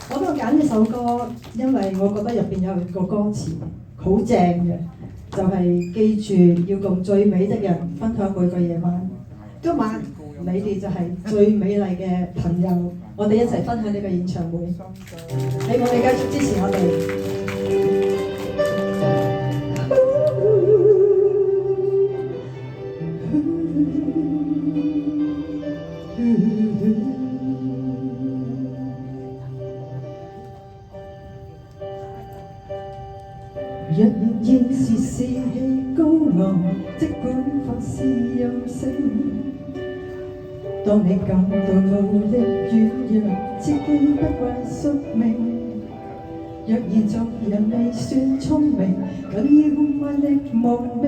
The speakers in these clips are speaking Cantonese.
我都揀呢首歌，因為我覺得入邊有個歌詞好正嘅，就係記住要共最美的人分享每個夜晚。今晚你哋就係最美麗嘅朋友，我哋一齊分享呢個演唱會。希望你繼續支持我哋。若然現時士氣高昂，即管發肆任性。當你感到無力軟弱，切記不怪宿命。若然做人未算聰明，更要賣力亡命，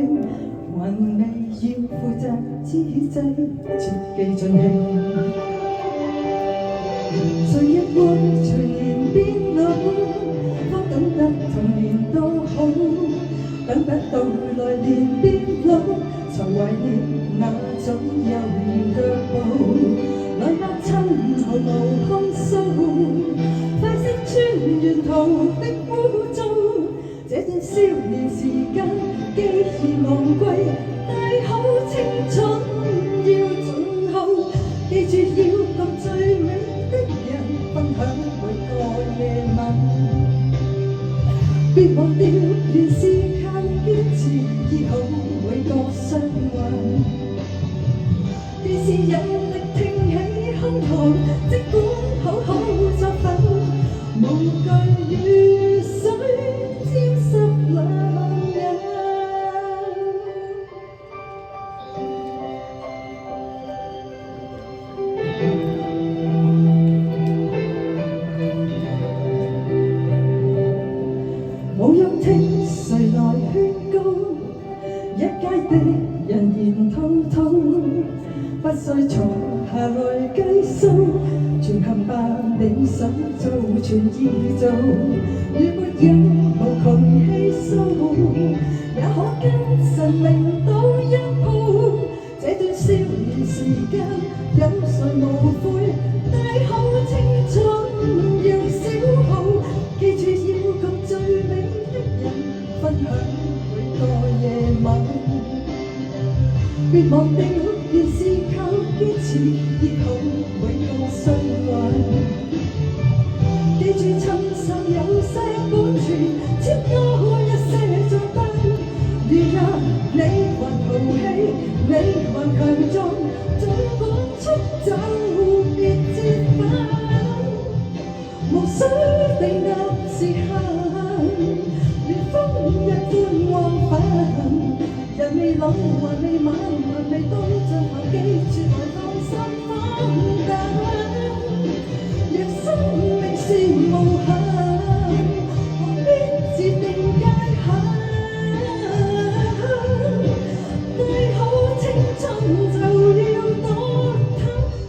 還未要負責之際，切記盡興。誰亦會隨年變老，方懂得童年多好，等不到來年變老，才懷念那種悠然腳步。來吧親，毫無控訴，快釋穿沿途的污糟。這段少年時間既然昂貴，大好青春要盡後，記住要共最美的人分享每個夜晚。別忘掉，原是靠堅持醫好每個傷患。既是有力挺起胸膛，即管好好作奮，無懼雨水沾濕兩眼。無用聽誰來勸告，一街的人言滔滔，不需從下來計數，全憑把你想做全意做。如沒有無窮氣數，也可跟神明賭一鋪。這段少年時間有誰無悔，大好青春要消耗。記住要共最美的人分享每個夜晚。別忘掉，原是靠堅持醫好每個傷患。記住親手有些保存，接多一些賬單。如若你還淘氣，你還強壯，總管出走別折返。無需定立時限，連風一般往返。人未老，還未晚，還未到盡頭，記住來放心放膽。若生命是無限，何必自定界限？大好青春就要多貪，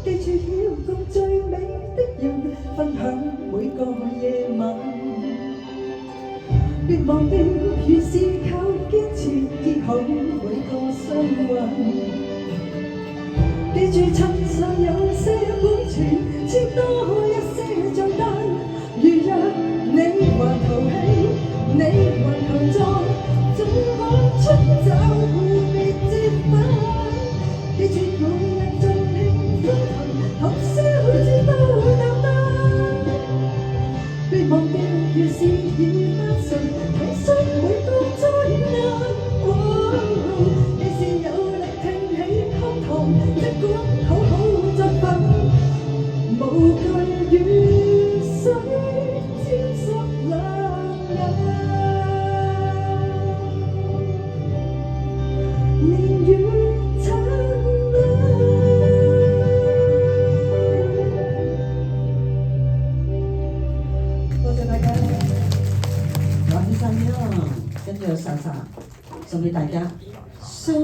記住要共最美的人分享每個夜晚。別忘掉，原是靠堅持醫好每個傷患。記住親手有些保存，簽多一些賬單。如若你還淘氣，你還強壯，總可出走別折返。記住每日盡興歡騰，學燒至都擔當。別忘掉，原是已單純，體恤每個災難。既是有力挺起胸膛，即管好好作奮，無懼雨水沾濕兩眼。年月燦爛。多謝大家。玩起晒啦，跟住有莎莎送俾大家，相